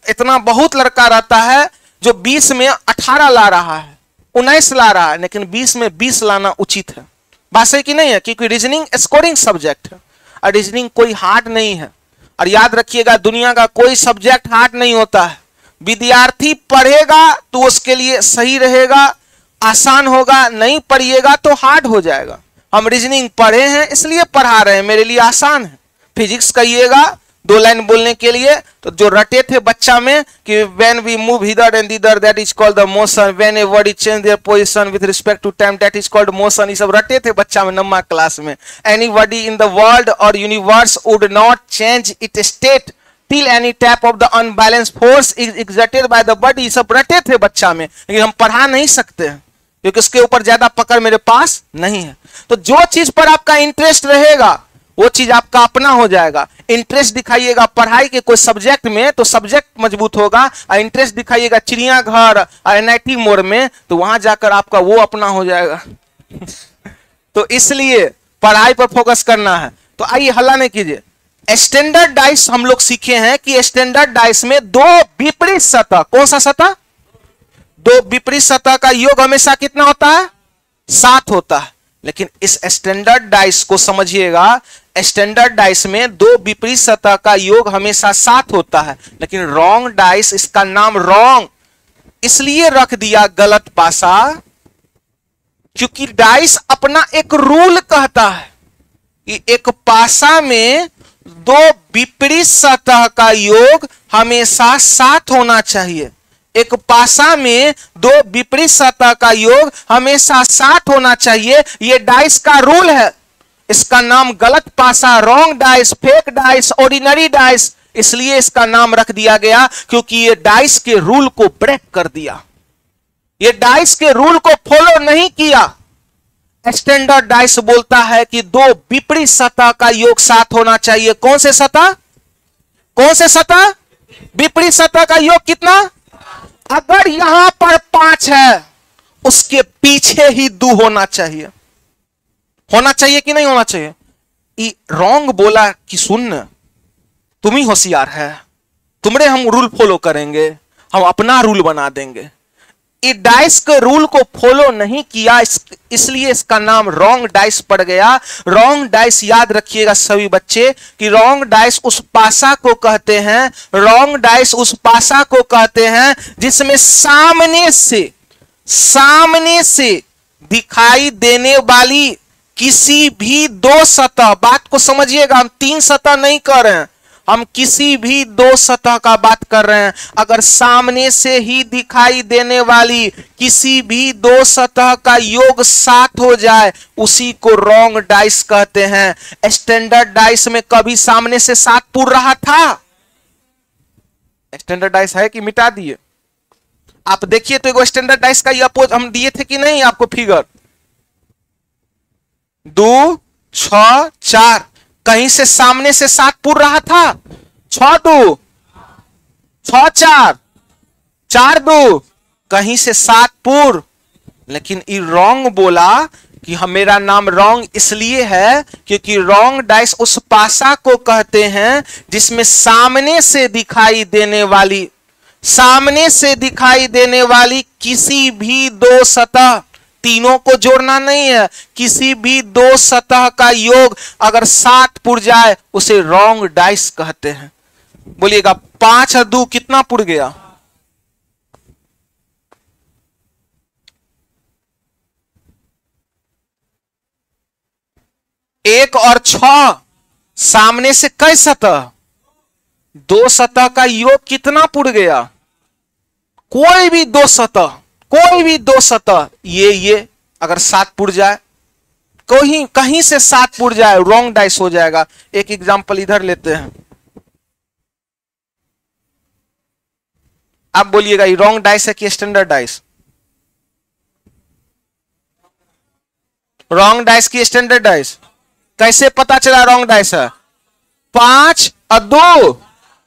इतना बहुत लड़का रहता है जो 20 में 18 ला रहा है, 19 ला रहा है, लेकिन 20 में 20 लाना उचित है। बात सही कि नहीं है? क्योंकि रीजनिंग स्कोरिंग सब्जेक्ट है और रीजनिंग कोई हार्ड नहीं है। और याद रखिएगा दुनिया का कोई सब्जेक्ट हार्ड नहीं होता है। विद्यार्थी पढ़ेगा तो उसके लिए सही रहेगा, आसान होगा, नहीं पढ़िएगा तो हार्ड हो जाएगा। हम रीजनिंग पढ़े हैं इसलिए पढ़ा रहे हैं, मेरे लिए आसान है। फिजिक्स कहिएगा 2 लाइन बोलने के लिए तो जो रटे थे बच्चा में कि when we move hither and thither that is called the motion, when a body change their position with respect to time that is called motion, ये सब रटे थे बच्चा में नम्मा क्लास में। Anybody in the world or universe would not change its state till any tap of the unbalanced force is exerted by the body, सब रटे थे बच्चा में, लेकिन हम पढ़ा नहीं सकते हैं क्योंकि उसके ऊपर ज्यादा पकड़ मेरे पास नहीं है। तो जो चीज पर आपका इंटरेस्ट रहेगा वो चीज आपका अपना हो जाएगा। इंटरेस्ट दिखाइएगा पढ़ाई के कोई सब्जेक्ट में तो सब्जेक्ट मजबूत होगा, और इंटरेस्ट दिखाइएगा चिड़ियाघर और एनआईटी मोड़ में तो वहां जाकर आपका वो अपना हो जाएगा। तो इसलिए पढ़ाई पर फोकस करना है। तो आइए हल्ला नहीं कीजिए। स्टैंडर्ड डाइस हम लोग सीखे हैं कि स्टैंडर्ड डाइस में 2 विपरीत सतह, कौन सा सतह? 2 विपरीत सतह का योग हमेशा कितना होता है? 7 होता है। लेकिन इस स्टैंडर्ड डाइस को समझिएगा, स्टैंडर्ड डाइस में 2 विपरीत सतह का योग हमेशा 7 होता है। लेकिन रॉन्ग डाइस, इसका नाम रॉन्ग इसलिए रख दिया, गलत पासा, क्योंकि डाइस अपना एक रूल कहता है कि एक पासा में 2 विपरीत सतह का योग हमेशा 7 होना चाहिए। एक पासा में 2 विपरीत सतह का योग हमेशा 7 होना चाहिए। यह डाइस का रूल है। इसका नाम गलत पासा, wrong dice, fake dice, ordinary dice इसलिए इसका नाम रख दिया गया क्योंकि ये डाइस के रूल को ब्रेक कर दिया, ये डाइस के रूल को फॉलो नहीं किया। स्टैंडर्ड डाइस बोलता है कि 2 विपरीत सतह का योग 7 होना चाहिए। कौन से सतह? कौन से सतह? विपरीत सतह का योग कितना? अगर यहां पर 5 है उसके पीछे ही 2 होना चाहिए। होना चाहिए कि नहीं होना चाहिए? रॉन्ग बोला कि सुन तुम ही होशियार है, तुमरे हम रूल फॉलो करेंगे, हम अपना रूल बना देंगे। ये डाइस के रूल को फॉलो नहीं किया, इसलिए इसका नाम रॉन्ग डाइस पड़ गया। रॉन्ग डाइस याद रखिएगा सभी बच्चे कि रॉन्ग डाइस उस पासा को कहते हैं, रॉन्ग डाइस उस पासा को कहते हैं जिसमें सामने से दिखाई देने वाली किसी भी 2 सतह, बात को समझिएगा, हम 3 सतह नहीं कर रहे हैं, हम किसी भी 2 सतह का बात कर रहे हैं। अगर सामने से ही दिखाई देने वाली किसी भी 2 सतह का योग 7 हो जाए उसी को रॉन्ग डाइस कहते हैं। स्टैंडर्ड डाइस में कभी सामने से 7 पुर रहा था? स्टैंडर्ड डाइस है कि मिटा दिए? आप देखिए तो एगो स्टैंडर्ड डाइस का ये अपोज हम दिए थे कि नहीं आपको फिगर? 2, 6, 4, कहीं से सामने से 7 पुर रहा था? 6, 2, 6, 4, 4, 2, कहीं से 7 पुर। लेकिन ये रॉन्ग बोला कि मेरा नाम रॉन्ग इसलिए है क्योंकि रॉन्ग डाइस उस पासा को कहते हैं जिसमें सामने से दिखाई देने वाली किसी भी 2 सतह, तीनों को जोड़ना नहीं है, किसी भी 2 सतह का योग अगर 7 पुर जाए उसे रॉन्ग डाइस कहते हैं। बोलिएगा 5 और 2 कितना पुर गया? 1 और 6 सामने से कई सतह? 2 सतह का योग कितना पुर गया? कोई भी दो सतह, कोई भी दो सतह, ये अगर 7 पुर जाए, कहीं कहीं से 7 पुर जाए, रॉन्ग डाइस हो जाएगा। एक एग्जांपल इधर लेते हैं, आप बोलिएगा ये रॉन्ग डाइस है कि स्टैंडर्ड डाइस? रॉन्ग डाइस की स्टैंडर्ड डाइस? कैसे पता चला रॉन्ग डाइस है? 5 और 2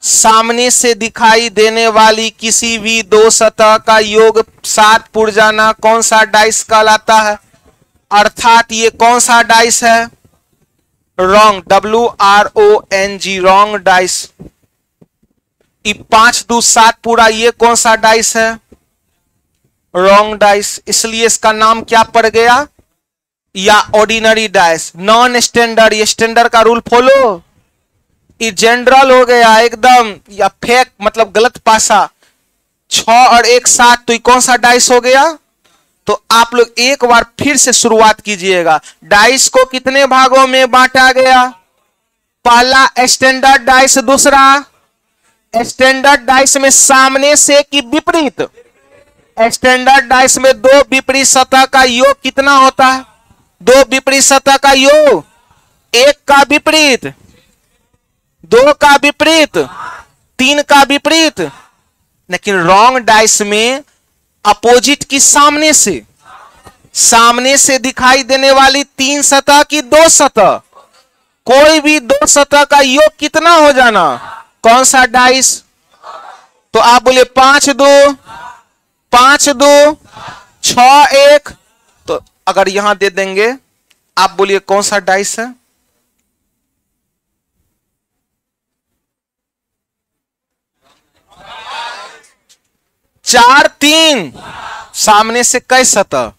सामने से दिखाई देने वाली किसी भी दो सतह का योग 7 पुर जाना कौन सा डाइस कहलाता है? अर्थात ये कौन सा डाइस है? Wrong, WRONG, wrong dice. 5 2 7 पूरा, ये कौन सा डाइस है? Wrong dice. इसलिए इसका नाम क्या पड़ गया? या ऑर्डिनरी डाइस। नॉन स्टैंडर्ड, ये स्टैंडर्ड का रूल फॉलो, ये जनरल हो गया एकदम, या फेक मतलब गलत पासा। 6 और 1 7, तो ये कौन सा डाइस हो गया? तो आप लोग एक बार फिर से शुरुआत कीजिएगा। डाइस को कितने भागों में बांटा गया? पहला स्टैंडर्ड डाइस, दूसरा स्टैंडर्ड डाइस में सामने से कि विपरीत? स्टैंडर्ड डाइस में दो विपरीत सतह का योग कितना होता है? दो विपरीत सतह का योग, एक का विपरीत, 2 का विपरीत, 3 का विपरीत। लेकिन रॉन्ग डाइस में अपोजिट की सामने से दिखाई देने वाली 3 सतह की 2 सतह, कोई भी 2 सतह का योग कितना हो जाना? कौन सा डाइस? तो आप बोले 5 2 5 2 6 1, तो अगर यहां दे देंगे, आप बोलिए कौन सा डाइस है? चार 3 सामने से कई सतह,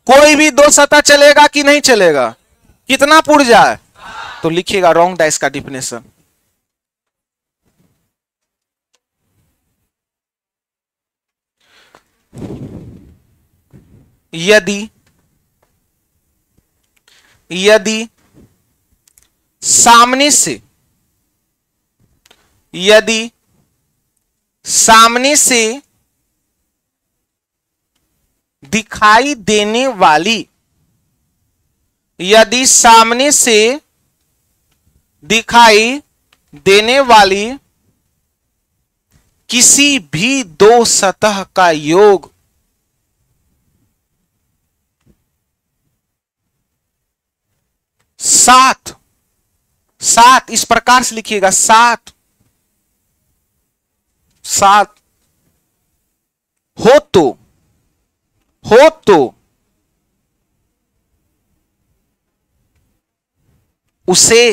कोई भी 2 सतह चलेगा कि नहीं चलेगा? कितना पुर जाए? तो लिखिएगा रॉन्ग डाइस का डिफिनेशन। यदि सामने से दिखाई देने वाली, यदि सामने से दिखाई देने वाली किसी भी दो सतह का योग सात इस प्रकार से लिखिएगा, 7 हो तो उसे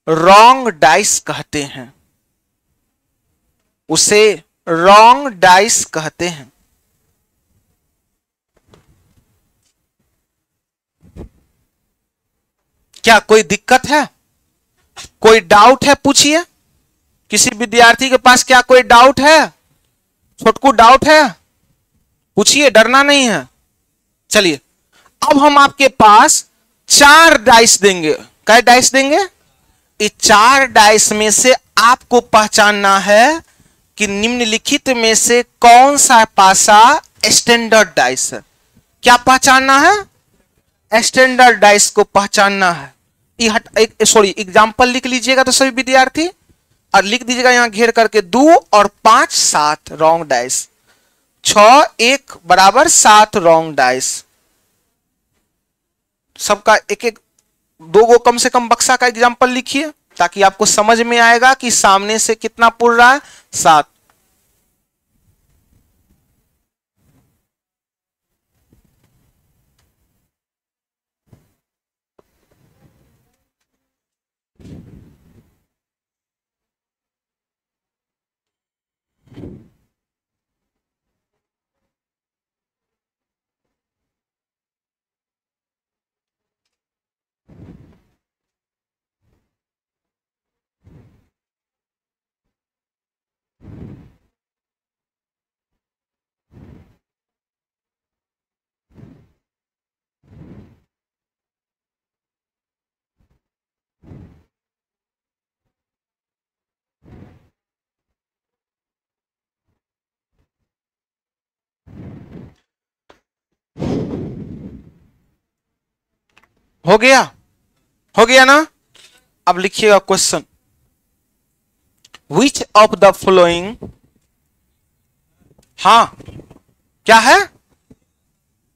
रॉन्ग डाइस कहते हैं, उसे रॉन्ग डाइस कहते हैं। क्या कोई दिक्कत है? कोई डाउट है? पूछिए, किसी विद्यार्थी के पास क्या कोई डाउट है? छोटकू डाउट है? पूछिए, डरना नहीं है। चलिए, अब हम आपके पास 4 डाइस देंगे। क्या डाइस देंगे? इस 4 डाइस में से आपको पहचानना है कि निम्नलिखित में से कौन सा पासा स्टैंडर्ड डाइस है। क्या पहचानना है? स्टैंडर्ड डाइस को पहचानना है। एग्जाम्पल लिख लीजिएगा तो सभी विद्यार्थी, और लिख दीजिएगा यहां घेर करके 2 और 5 7 रॉन्ग डाइस, 6 1 बराबर 7 रॉन्ग डाइस। सबका एक एक 2 गो कम से कम बक्सा का एग्जाम्पल लिखिए, ताकि आपको समझ में आएगा कि सामने से कितना पुर रहा है, 7। हो गया, हो गया ना। अब लिखिएगा question, which of the following, हाँ क्या है,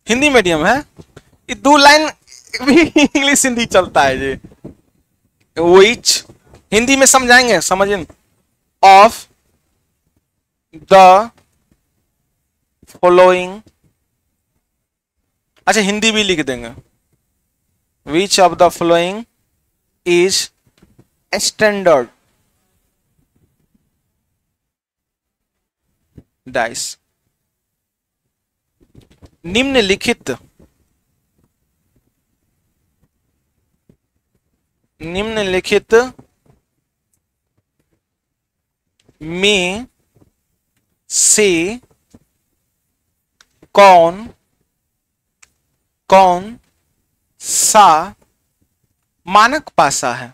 हिंदी मीडियम है, ये 2 लाइन भी इंग्लिश हिंदी चलता है जी। विच हिंदी में समझाएंगे, समझें, ऑफ द फॉलोइंग, अच्छा हिंदी भी लिख देंगे, which of the following is standard dice, निम्नलिखित में से कौन सा मानक पासा है।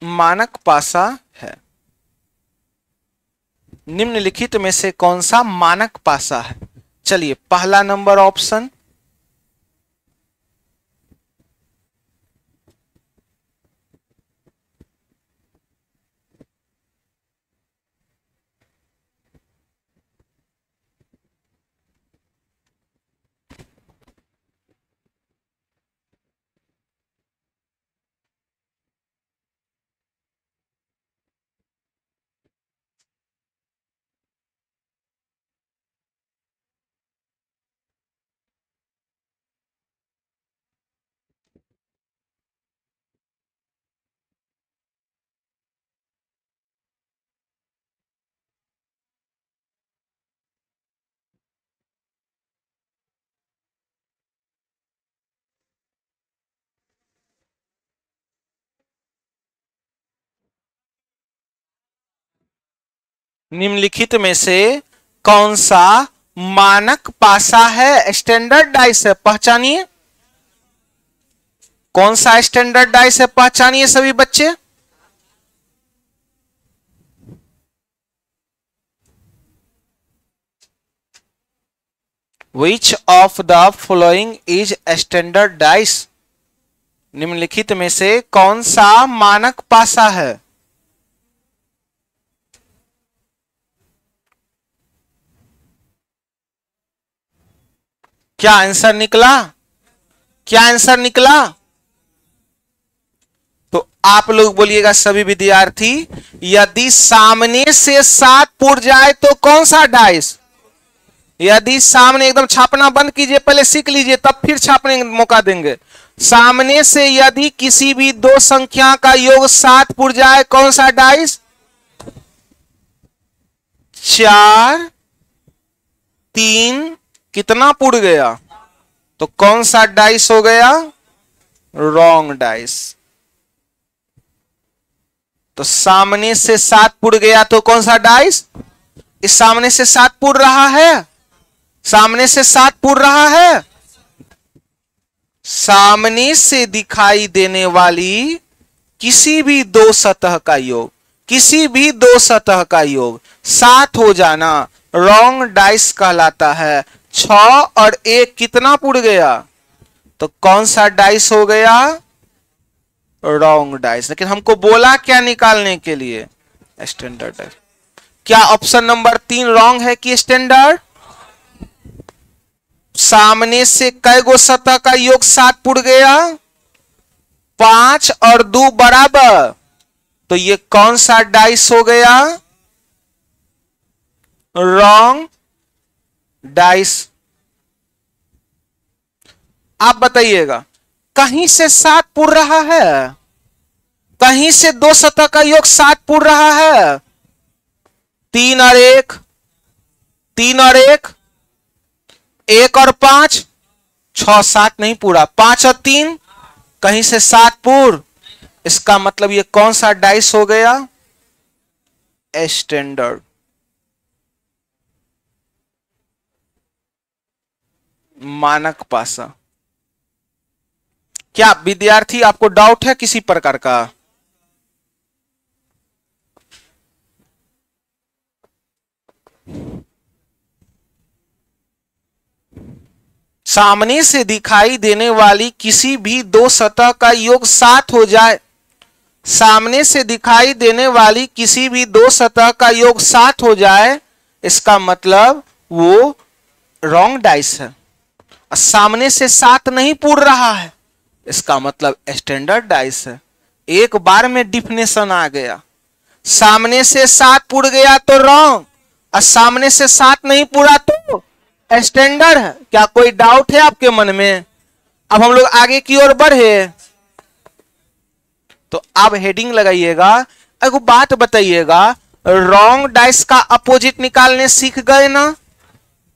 मानक पासा है, निम्नलिखित में से कौन सा मानक पासा है। चलिए पहला नंबर ऑप्शन, निम्नलिखित में से कौन सा मानक पासा है, स्टैंडर्ड डाइस है, पहचानिए कौन सा स्टैंडर्ड डाइस है, पहचानिए सभी बच्चे। Which of the following is standard dice, निम्नलिखित में से कौन सा मानक पासा है। क्या आंसर निकला, क्या आंसर निकला, तो आप लोग बोलिएगा सभी विद्यार्थी, यदि सामने से 7 पुर जाए तो कौन सा डाइस, यदि सामने, एकदम छापना बंद कीजिए, पहले सीख लीजिए तब फिर छापने का मौका देंगे। सामने से यदि किसी भी 2 संख्या का योग 7 पुर जाए कौन सा डाइस, 4 3 कितना पुर गया, तो कौन सा डाइस हो गया, रॉन्ग डाइस। तो सामने से 7 पुर गया तो कौन सा डाइस, इस सामने से 7 पुर रहा है, सामने से 7 पुर रहा है, सामने से दिखाई देने वाली किसी भी 2 सतह का योग, किसी भी 2 सतह का योग 7 हो जाना रॉन्ग डाइस कहलाता है। 6 और 1 कितना पुर गया, तो कौन सा डाइस हो गया, रॉन्ग डाइस। लेकिन हमको बोला क्या निकालने के लिए, स्टैंडर्ड डाइस। क्या ऑप्शन नंबर 3 रॉन्ग है कि स्टैंडर्ड। सामने से कै गो सतह का योग 7 पुर गया, 5 और 2 बराबर, तो ये कौन सा डाइस हो गया, रॉन्ग डाइस। आप बताइएगा, कहीं से 7 पुर रहा है, कहीं से 2 सतह का योग 7 पुर रहा है, 3 और 1, 3 और 1, 1 और 5, 6 7 नहीं पूरा, 5 और 3 कहीं से 7 पुर, इसका मतलब ये कौन सा डाइस हो गया, स्टैंडर्ड। मानक पासा। क्या विद्यार्थी आपको डाउट है किसी प्रकार का, सामने से दिखाई देने वाली किसी भी दो सतह का योग 7 हो जाए, सामने से दिखाई देने वाली किसी भी दो सतह का योग 7 हो जाए, इसका मतलब वो रॉन्ग डाइस है। सामने से 7 नहीं पुर रहा है, इसका मतलब स्टैंडर्ड डाइस है। एक बार में डिफिनेशन आ गया। सामने से 7 पुर गया तो रॉन्ग, और सामने से 7 नहीं पूरा तो स्टैंडर्ड है। क्या कोई डाउट है आपके मन में? अब हम लोग आगे की ओर बढ़े तो अब हेडिंग लगाइएगा। एक बात बताइएगा, रॉन्ग डाइस का अपोजिट निकालने सीख गए ना?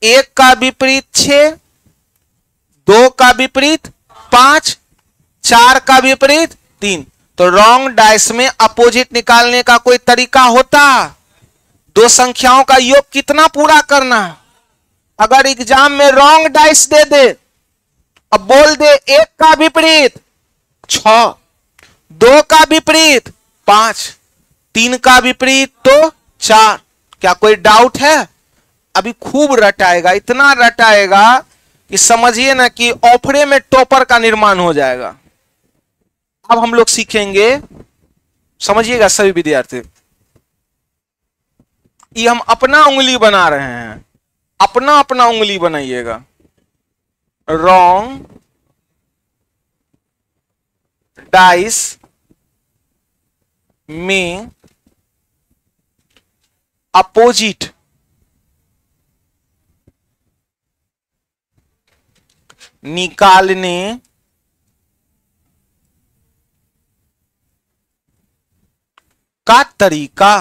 1 का विपरीत 6, 2 का विपरीत 5, 4 का विपरीत 3। तो रॉन्ग डाइस में अपोजिट निकालने का कोई तरीका होता? दो संख्याओं का योग कितना पूरा करना? अगर एग्जाम में रॉन्ग डाइस दे दे, अब बोल दे 1 का विपरीत 6, 2 का विपरीत 5, 3 का विपरीत तो 4, क्या कोई डाउट है? अभी खूब रटाएगा, इतना रटाएगा कि समझिए ना कि ऑफरे में टॉपर का निर्माण हो जाएगा। अब हम लोग सीखेंगे, समझिएगा सभी विद्यार्थी, ये हम अपना उंगली बना रहे हैं, अपना अपना उंगली बनाइएगा। रॉन्ग डाइस में अपोजिट निकालने का तरीका।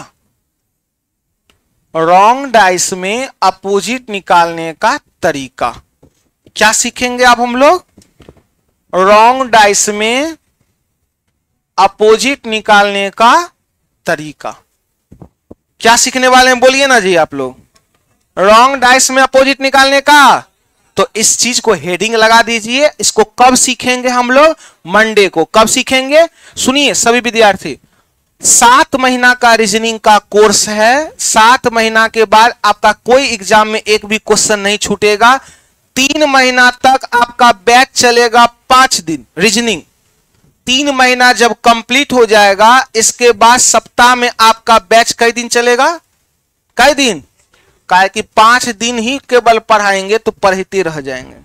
रॉन्ग डाइस में अपोजिट निकालने का तरीका क्या सीखेंगे अब हम लोग? रॉन्ग डाइस में अपोजिट निकालने का तरीका क्या सीखने वाले हैं? बोलिए ना जी आप लोग। रॉन्ग डाइस में अपोजिट निकालने का, तो इस चीज को हेडिंग लगा दीजिए। इसको कब सीखेंगे हम लोग? मंडे को। कब सीखेंगे? सुनिए सभी विद्यार्थी, 7 महीना का रीजनिंग का कोर्स है। 7 महीना के बाद आपका कोई एग्जाम में एक भी क्वेश्चन नहीं छूटेगा। 3 महीना तक आपका बैच चलेगा 5 दिन रीजनिंग। 3 महीना जब कंप्लीट हो जाएगा, इसके बाद सप्ताह में आपका बैच कई दिन चलेगा? कई दिन? काहे कि 5 दिन ही केवल पढ़ाएंगे तो पढ़ते रह जाएंगे।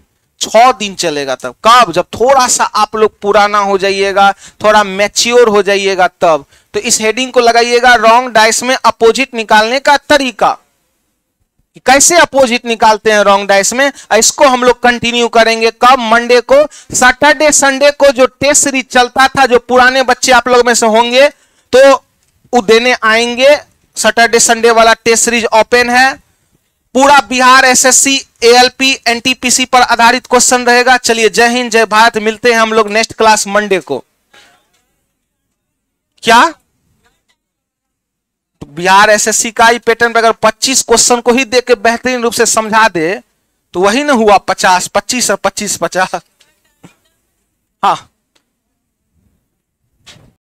6 दिन चलेगा। तब कब? जब थोड़ा सा आप लोग पुराना हो जाइएगा, थोड़ा मैच्योर हो जाइएगा तब। तो इस हेडिंग को लगाइएगा, रॉन्ग डाइस में अपोजिट निकालने का तरीका। कैसे अपोजिट निकालते हैं रॉन्ग डाइस में, इसको हम लोग कंटिन्यू करेंगे। कब? मंडे को। सैटरडे संडे को जो टेस्ट सीरीज चलता था, जो पुराने बच्चे आप लोग में से होंगे तो वो देने आएंगे। सैटरडे संडे वाला टेस्ट सीरीज ओपन है। पूरा बिहार एसएससी, एएलपी, एनटीपीसी पर आधारित क्वेश्चन रहेगा। चलिए, जय हिंद, जय भारत। मिलते हैं हम लोग नेक्स्ट क्लास मंडे को। क्या बिहार एसएससी का ही पैटर्न पे अगर 25 क्वेश्चन को ही देके बेहतरीन रूप से समझा दे तो वही ना हुआ 50, 25 और 25, 50। हाँ,